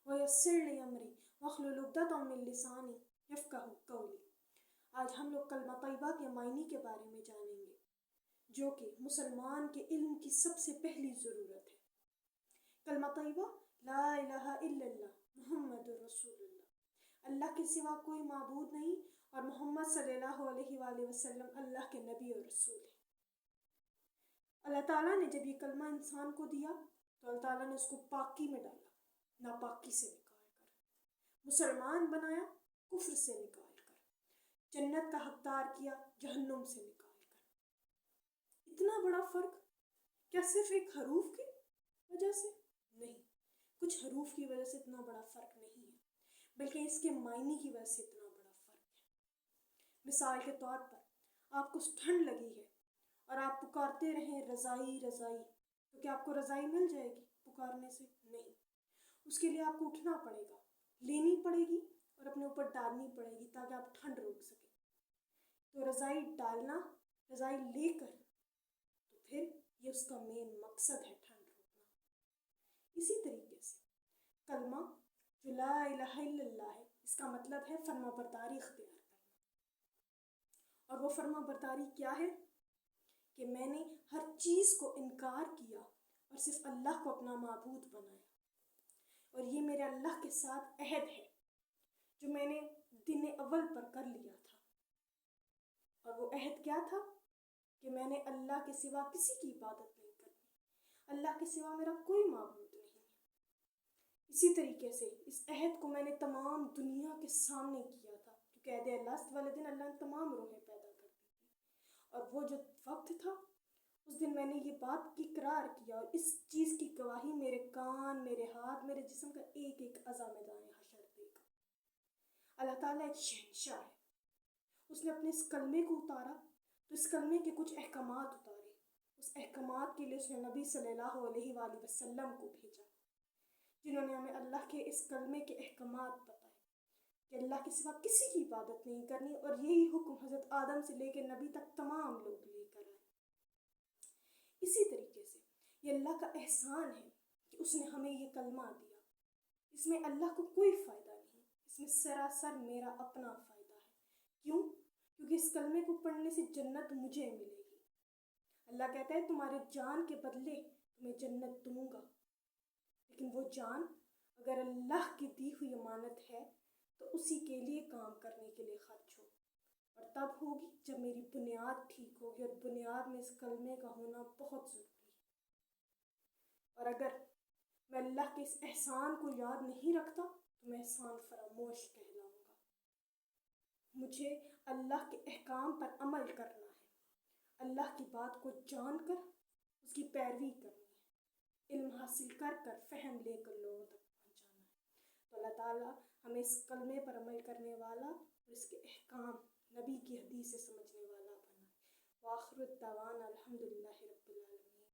وَيَسِّرْ لِي أَمْرِي وَاحْلُلْ عُقْدَةً مِّن لِّسَانِي يَفْقَهُوا قَوْلِي۔ آج ہم لوگ کلمہ طیبہ کے معنی کے بارے میں جانیں گے، جو کہ مسلمان کے علم کی سب سے پہلی ضرورت ہے۔ کلمہ طیبہ لا الہ الا اللہ محمد رسول اللہ، اللہ کے سوا کوئی معبود نہیں اور محمد صلی اللہ علیہ وآلہ وسلم اللہ کے نبی اور رسول ہیں۔ اللہ تعالیٰ نے جب یہ کلمہ انسان کو دیا تو اللہ تعالیٰ نے اس کو پاکی میں ڈالا، ناپاکی سے نکال کر، مسلمان بنایا کفر سے نکال کر، جنت کا حقدار کیا جہنم سے نکال کر۔ اتنا بڑا فرق کیا صرف ایک حروف کی وجہ سے؟ نہیں، کچھ حروف کی وجہ سے اتنا بڑا فرق نہیں ہے، بلکہ اس کے معنی کی وجہ سے اتنا بڑا فرق ہے۔ مثال کے طور پر آپ کو ٹھنڈ لگی ہے اور آپ پکارتے رہیں رضائی رضائی، تو کیا آپ کو رضائی مل جائے گی پکارنے سے؟ نہیں، اس کے لیے آپ کو اٹھنا پڑے گا، لینی پڑے گی اور اپنے اوپر ڈالنی پڑے گی تاکہ آپ ٹھنڈ روک سکیں۔ تو رضائی ڈالنا، رضائی لے کر، تو پھر یہ اس کا مین مقصد ہے، ٹھنڈ روکنا۔ اسی طریقے سے کلمہ جو لا الہ الا اللہ ہے، اس کا مطلب ہے فرما برداری اختیار کرنا۔ اور وہ فرما برداری کیا ہے؟ کہ میں نے ہر چیز کو انکار کیا اور صرف اللہ کو اپنا معبود بنایا، اور یہ میرے اللہ کے ساتھ عہد ہے جو میں نے دن اول پر کر لیا تھا۔ اور وہ عہد کیا تھا؟ کہ میں نے اللہ کے سوا کسی کی عبادت نہیں کرنی، اللہ کے سوا میرا کوئی معبود نہیں ہے۔ اسی طریقے سے اس عہد کو میں نے تمام دنیا کے سامنے کیا تھا، کیونکہ عہد لاست والے دن اللہ نے تمام روحیں پیدا کر دی تھی، اور وہ جو وقت تھا اس دن میں نے یہ بات کی اقرار کیا، اور اس چیز کی گواہی میرے کان، میرے ہاتھ، میرے جسم کا ایک ایک اعضا میدان حشر دے گا۔ اللہ تعالیٰ ایک شہنشاہ ہے، اس نے اپنے اس کلمے کو اتارا تو اس کلمے کے کچھ احکامات اتارے، اس احکامات کے لیے اس نے نبی صلی اللہ علیہ وآلہ وسلم کو بھیجا، جنہوں نے ہمیں اللہ کے اس کلمے کے احکامات بتائے کہ اللہ کے سوا کسی کی عبادت نہیں کرنی، اور یہی حکم حضرت آدم سے لے کے نبی تک تمام لوگ لے کر آئے۔ اسی طریقے سے یہ اللہ کا احسان ہے کہ اس نے ہمیں یہ کلمہ دیا، اس میں اللہ کو کوئی فائدہ نہیں، اس میں سراسر میرا اپنا فائدہ ہے۔ کیوں؟ کیونکہ اس کلمے کو پڑھنے سے جنت مجھے ملے گی۔ اللہ کہتا ہے تمہارے جان کے بدلے تمہیں جنت دوں گا، لیکن وہ جان اگر اللہ کی دی ہوئی امانت ہے تو اسی کے لیے کام کرنے کے لیے خرچ ہو، اور تب ہوگی جب میری بنیاد ٹھیک ہوگی، اور بنیاد میں اس کلمے کا ہونا بہت ضروری ہے۔ اور اگر میں اللہ کے اس احسان کو یاد نہیں رکھتا تو میں احسان فراموش کہلاؤں گا۔ مجھے اللہ کے احکام پر عمل کرنا ہے، اللہ کی بات کو جان کر اس کی پیروی کرنی ہے، علم حاصل کر کر فہم لے کر لوگوں تک پہنچانا ہے۔ تو اللہ تعالیٰ ہمیں اس کلمے پر عمل کرنے والا اور اس کے احکام نبی کی حدیث سے سمجھنے والا بنائے۔ وآخر الدعوانا الحمدللہ رب العالمین۔